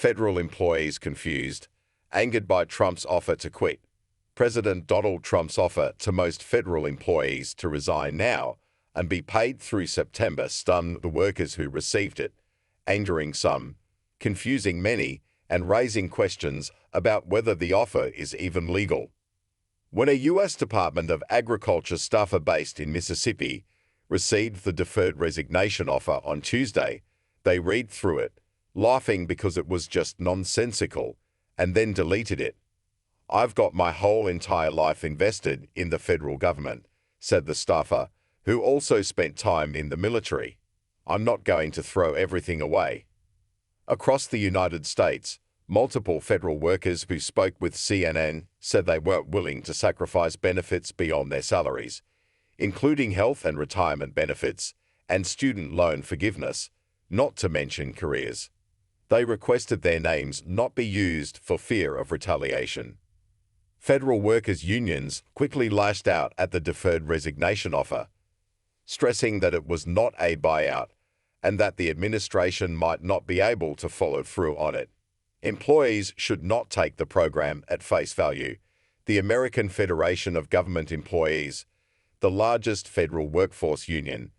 Federal employees confused, angered by Trump's offer to quit. President Donald Trump's offer to most federal employees to resign now and be paid through September stunned the workers who received it, angering some, confusing many, and raising questions about whether the offer is even legal. When a U.S. Department of Agriculture staffer based in Mississippi received the deferred resignation offer on Tuesday, they read through it, laughing because it was just nonsensical, and then deleted it. "I've got my whole entire life invested in the federal government," said the staffer, who also spent time in the military. "I'm not going to throw everything away." Across the United States, multiple federal workers who spoke with CNN said they weren't willing to sacrifice benefits beyond their salaries, including health and retirement benefits and student loan forgiveness, not to mention careers. They requested their names not be used for fear of retaliation. Federal workers' unions quickly lashed out at the deferred resignation offer, stressing that it was not a buyout and that the administration might not be able to follow through on it. Employees should not take the program at face value, the American Federation of Government Employees, the largest federal workforce union,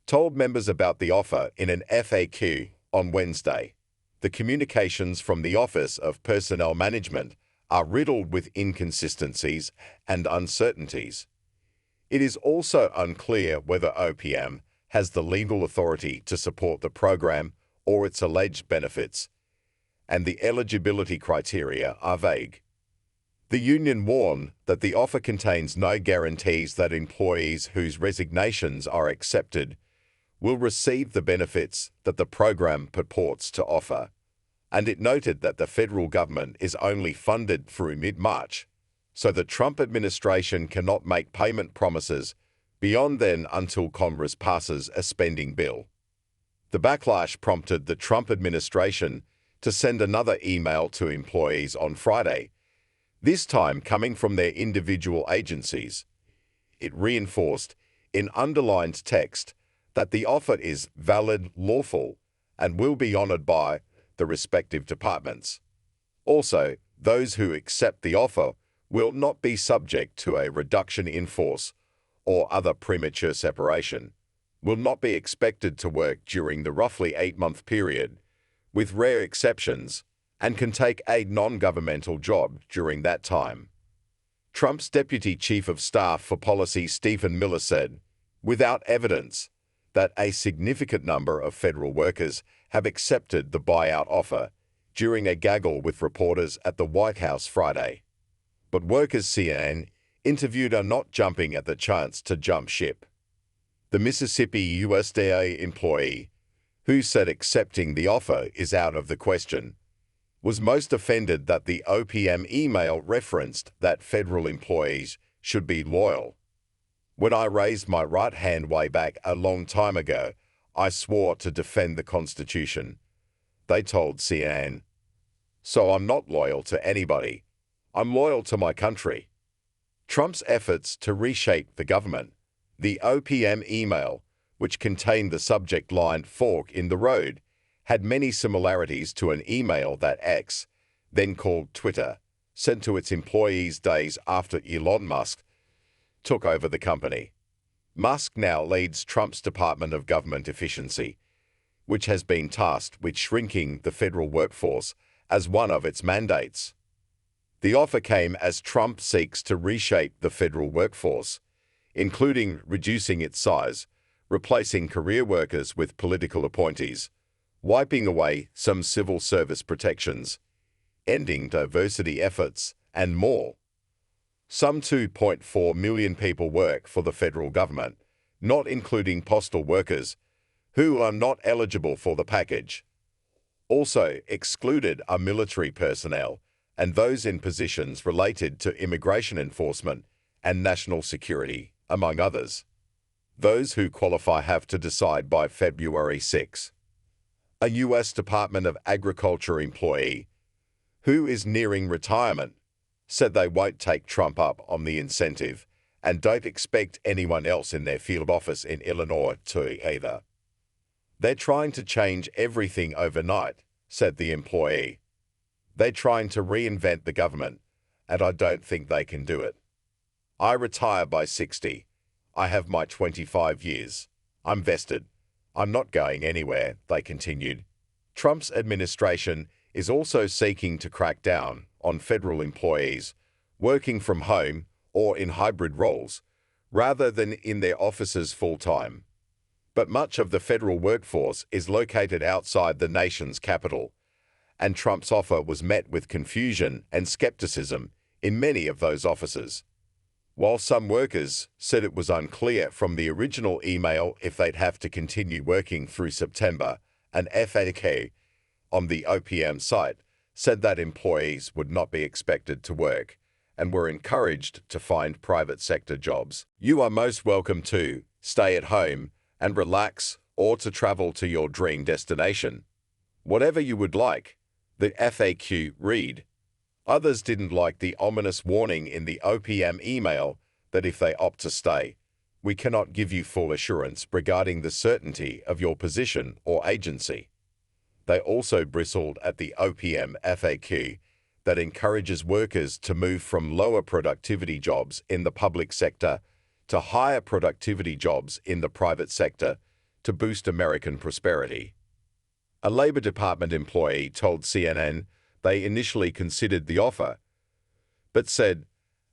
told members about the offer in an FAQ on Wednesday. The communications from the Office of Personnel Management are riddled with inconsistencies and uncertainties. It is also unclear whether OPM has the legal authority to support the program or its alleged benefits, and the eligibility criteria are vague. The union warned that the offer contains no guarantees that employees whose resignations are accepted will receive the benefits that the program purports to offer, and it noted that the federal government is only funded through mid-March, so the Trump administration cannot make payment promises beyond then until Congress passes a spending bill. The backlash prompted the Trump administration to send another email to employees on Friday, this time coming from their individual agencies. It reinforced, in underlined text, that the offer is valid, lawful, and will be honored by the respective departments. Also, those who accept the offer will not be subject to a reduction in force or other premature separation, will not be expected to work during the roughly 8-month period, with rare exceptions, and can take a non-governmental job during that time. Trump's Deputy Chief of Staff for Policy Stephen Miller said, without evidence, that a significant number of federal workers have accepted the buyout offer during a gaggle with reporters at the White House Friday. But workers CNN interviewed are not jumping at the chance to jump ship. The Mississippi USDA employee, who said accepting the offer is out of the question, was most offended that the OPM email referenced that federal employees should be loyal. "When I raised my right hand way back a long time ago, I swore to defend the Constitution," they told CNN. "So I'm not loyal to anybody. I'm loyal to my country." Trump's efforts to reshape the government. The OPM email, which contained the subject line "fork in the road," had many similarities to an email that X, then called Twitter, sent to its employees days after Elon Musk took over the company. Musk now leads Trump's Department of Government Efficiency, which has been tasked with shrinking the federal workforce as one of its mandates. The offer came as Trump seeks to reshape the federal workforce, including reducing its size, replacing career workers with political appointees, wiping away some civil service protections, ending diversity efforts, and more. Some 2.4 million people work for the federal government, not including postal workers, who are not eligible for the package. Also excluded are military personnel and those in positions related to immigration enforcement and national security, among others. Those who qualify have to decide by February 6. A U.S. Department of Agriculture employee, who is nearing retirement, said they won't take Trump up on the incentive and don't expect anyone else in their field office in Illinois to either. "They're trying to change everything overnight," said the employee. They're trying to reinvent the government, and I don't think they can do it. I retire by 60. I have my 25 years. I'm vested. I'm not going anywhere, they continued. Trump's administration is also seeking to crack down on federal employees working from home or in hybrid roles, rather than in their offices full-time. But much of the federal workforce is located outside the nation's capital, and Trump's offer was met with confusion and skepticism in many of those offices. While some workers said it was unclear from the original email if they'd have to continue working through September, an FAQ on the OPM site said that employees would not be expected to work and were encouraged to find private sector jobs. You are most welcome to stay at home and relax or to travel to your dream destination. Whatever you would like, the FAQ read. Others didn't like the ominous warning in the OPM email that if they opt to stay, we cannot give you full assurance regarding the certainty of your position or agency. They also bristled at the OPM FAQ that encourages workers to move from lower productivity jobs in the public sector to higher productivity jobs in the private sector to boost American prosperity. A Labor Department employee told CNN they initially considered the offer, but said,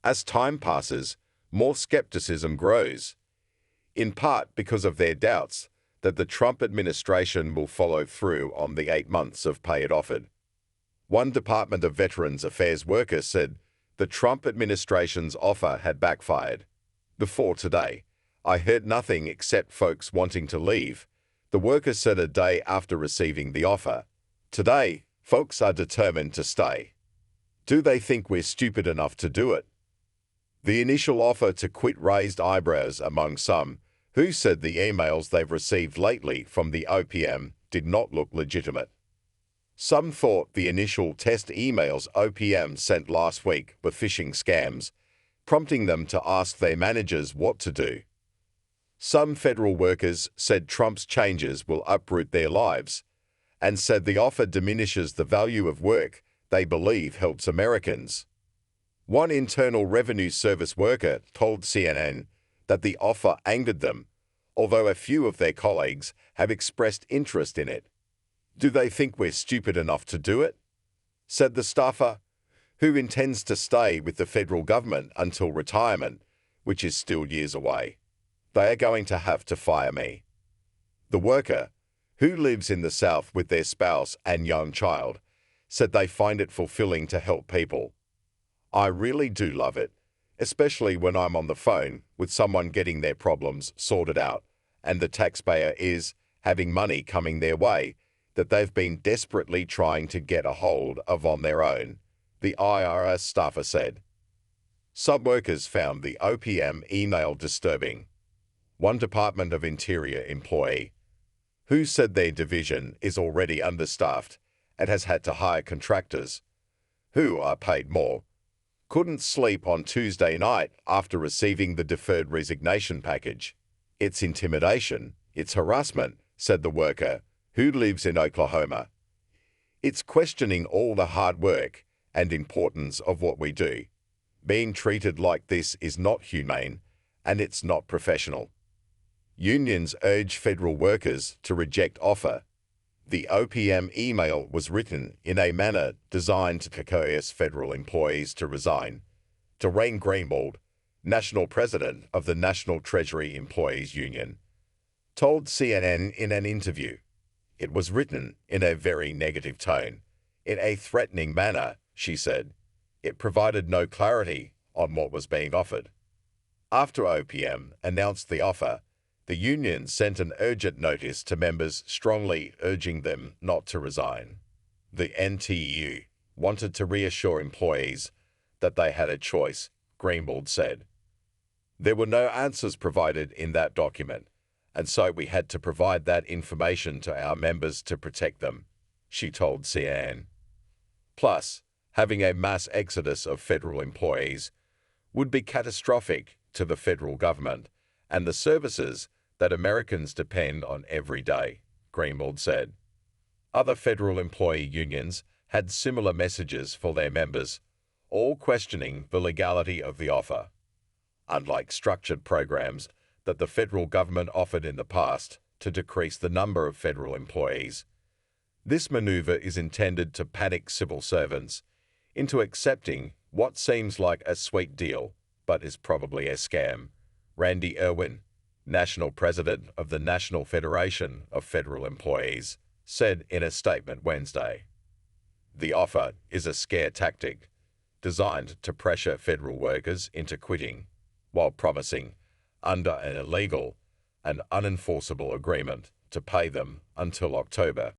as time passes, more skepticism grows, in part because of their doubts that the Trump administration will follow through on the 8 months of pay it offered. One Department of Veterans Affairs worker said the Trump administration's offer had backfired. Before today, I heard nothing except folks wanting to leave, the worker said a day after receiving the offer. Today, folks are determined to stay. Do they think we're stupid enough to do it? The initial offer to quit raised eyebrows among some, who said the emails they've received lately from the OPM did not look legitimate. Some thought the initial test emails OPM sent last week were phishing scams, prompting them to ask their managers what to do. Some federal workers said Trump's changes will uproot their lives, and said the offer diminishes the value of work they believe helps Americans. One Internal Revenue Service worker told CNN that the offer angered them, although a few of their colleagues have expressed interest in it. Do they think we're stupid enough to do it? Said the staffer, who intends to stay with the federal government until retirement, which is still years away. They are going to have to fire me. The worker, who lives in the South with their spouse and young child, said they find it fulfilling to help people. I really do love it, especially when I'm on the phone with someone getting their problems sorted out, and the taxpayer is having money coming their way that they've been desperately trying to get a hold of on their own, the IRS staffer said. Some workers found the OPM email disturbing. One Department of Interior employee, who said their division is already understaffed and has had to hire contractors, who are paid more, couldn't sleep on Tuesday night after receiving the deferred resignation package. It's intimidation, it's harassment, said the worker, who lives in Oklahoma. It's questioning all the hard work and importance of what we do. Being treated like this is not humane, and it's not professional. Unions urge federal workers to reject offer. The OPM email was written in a manner designed to coerce federal employees to resign. Doreen Greenwald, national president of the National Treasury Employees Union, told CNN in an interview, it was written in a very negative tone, in a threatening manner, she said. It provided no clarity on what was being offered. After OPM announced the offer, the union sent an urgent notice to members strongly urging them not to resign. The NTU wanted to reassure employees that they had a choice, Greenwald said. There were no answers provided in that document, and so we had to provide that information to our members to protect them, she told CNN. Plus, having a mass exodus of federal employees would be catastrophic to the federal government and the services that Americans depend on every day, Greenwald said. Other federal employee unions had similar messages for their members, all questioning the legality of the offer. Unlike structured programs that the federal government offered in the past to decrease the number of federal employees, this maneuver is intended to panic civil servants into accepting what seems like a sweet deal but is probably a scam. Randy Irwin, national president of the National Federation of Federal Employees, said in a statement Wednesday. The offer is a scare tactic designed to pressure federal workers into quitting, while promising, under an illegal and unenforceable agreement, to pay them until October.